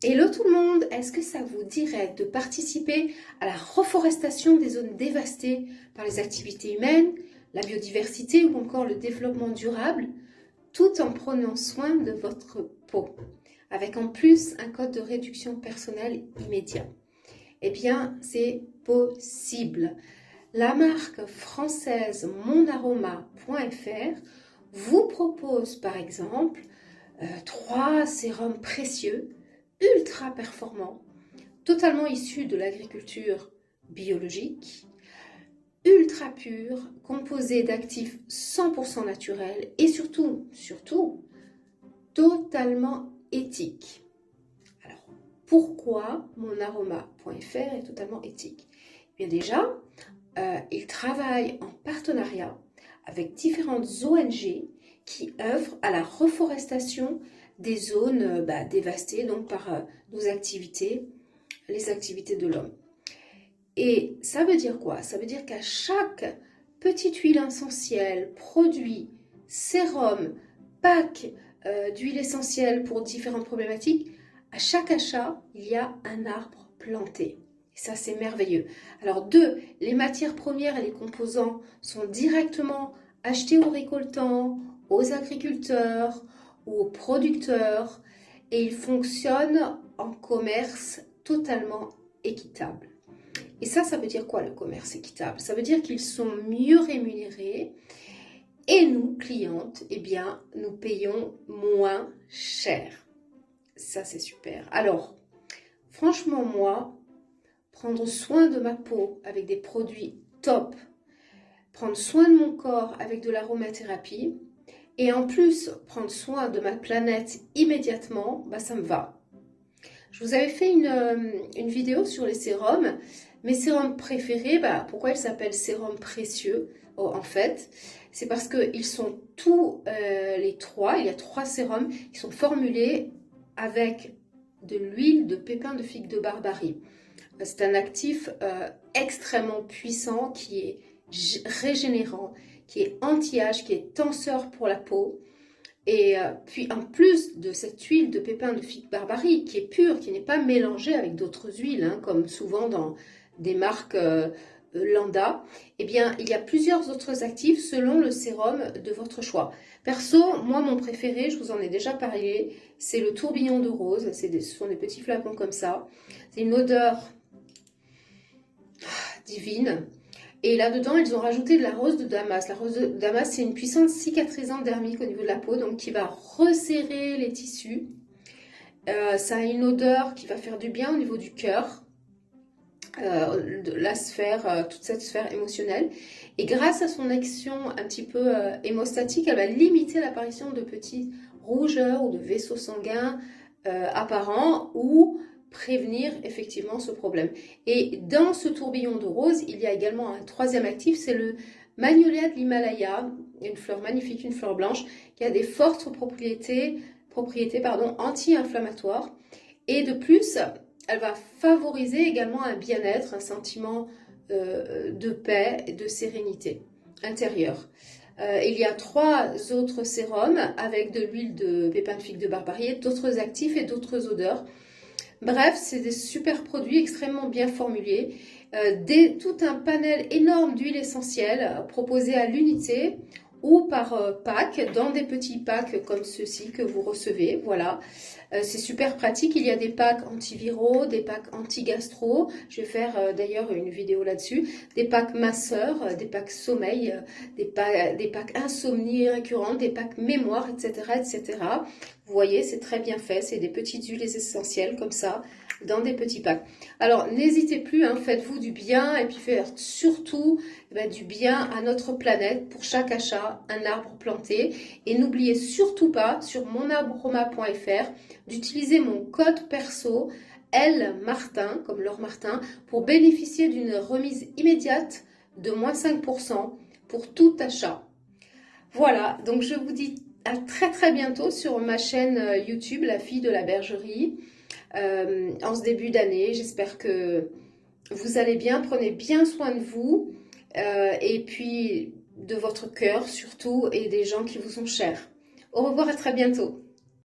Hello tout le monde, est-ce que ça vous dirait de participer à la reforestation des zones dévastées par les activités humaines, la biodiversité ou encore le développement durable, tout en prenant soin de votre peau, avec en plus un code de réduction personnelle immédiat? Eh bien, c'est possible. La marque française monaroma.fr vous propose par exemple 3 sérums précieux ultra performants, totalement issus de l'agriculture biologique, ultra purs, composés d'actifs 100% naturels et surtout, totalement éthiques. Alors, pourquoi monaroma.fr est totalement éthique? Eh bien déjà, il travaille en partenariat avec différentes ONG qui œuvrent à la reforestation des zones dévastées donc par nos activités, les activités de l'homme. Et ça veut dire quoi? Ça veut dire qu'à chaque petite huile essentielle, produit, sérum, pack d'huile essentielle pour différentes problématiques, à chaque achat, il y a un arbre planté. Et ça, c'est merveilleux. Alors, les matières premières et les composants sont directement achetés aux récoltants, aux agriculteurs ou aux producteurs et ils fonctionnent en commerce totalement équitable. Et ça veut dire quoi le commerce équitable? Ça veut dire qu'ils sont mieux rémunérés et nous, clientes, eh bien, nous payons moins cher. Ça, c'est super. Alors, franchement, moi, prendre soin de ma peau avec des produits top, prendre soin de mon corps avec de l'aromathérapie et en plus prendre soin de ma planète immédiatement, ça me va. Je vous avais fait une vidéo sur les sérums. Mes sérums préférés, pourquoi ils s'appellent sérums précieux? En fait, c'est parce qu'ils sont tous les trois, il y a 3 sérums qui sont formulés avec de l'huile de pépins de figue de Barbarie. C'est un actif extrêmement puissant qui est régénérant, qui est anti-âge, qui est tenseur pour la peau. Et puis en plus de cette huile de pépins de figue Barbarie qui est pure, qui n'est pas mélangée avec d'autres huiles, comme souvent dans des marques lambda, eh bien il y a plusieurs autres actifs selon le sérum de votre choix. Perso, moi mon préféré, je vous en ai déjà parlé, c'est le tourbillon de rose. Ce sont des petits flacons comme ça. C'est une odeur divine. Et là-dedans, ils ont rajouté de la rose de Damas. La rose de Damas, c'est une puissante cicatrisante dermique au niveau de la peau, donc qui va resserrer les tissus. Ça a une odeur qui va faire du bien au niveau du cœur, de la sphère, toute cette sphère émotionnelle. Et grâce à son action un petit peu hémostatique, elle va limiter l'apparition de petites rougeurs ou de vaisseaux sanguins apparents ou prévenir effectivement ce problème. Et dans ce tourbillon de rose, il y a également un 3e actif, c'est le Magnolia de l'Himalaya, une fleur magnifique, une fleur blanche, qui a des fortes propriétés anti-inflammatoires. Et de plus, elle va favoriser également un bien-être, un sentiment de paix et de sérénité intérieure. Il y a 3 autres sérums avec de l'huile de pépins de figue de Barbarie, d'autres actifs et d'autres odeurs. Bref, c'est des super produits extrêmement bien formulés, tout un panel énorme d'huiles essentielles proposées à l'unité ou par pack, dans des petits packs comme ceux-ci que vous recevez. Voilà, c'est super pratique. Il y a des packs antiviraux, des packs anti-gastro. Je vais faire d'ailleurs une vidéo là-dessus. Des packs masseurs, des packs sommeil, des packs insomnie récurrente, des packs mémoire, etc., etc. Vous voyez, c'est très bien fait. C'est des petites huiles essentielles comme ça, dans des petits packs. Alors, n'hésitez plus, faites-vous du bien et puis faites surtout du bien à notre planète. Pour chaque achat, un arbre planté. Et n'oubliez surtout pas, sur monaroma.fr, d'utiliser mon code perso L Martin, comme Laure Martin, pour bénéficier d'une remise immédiate de moins 5% pour tout achat. Voilà, donc je vous dis à très très bientôt sur ma chaîne YouTube, La Fille de la Bergerie, en ce début d'année. J'espère que vous allez bien, prenez bien soin de vous et puis de votre cœur surtout et des gens qui vous sont chers. Au revoir, à très bientôt.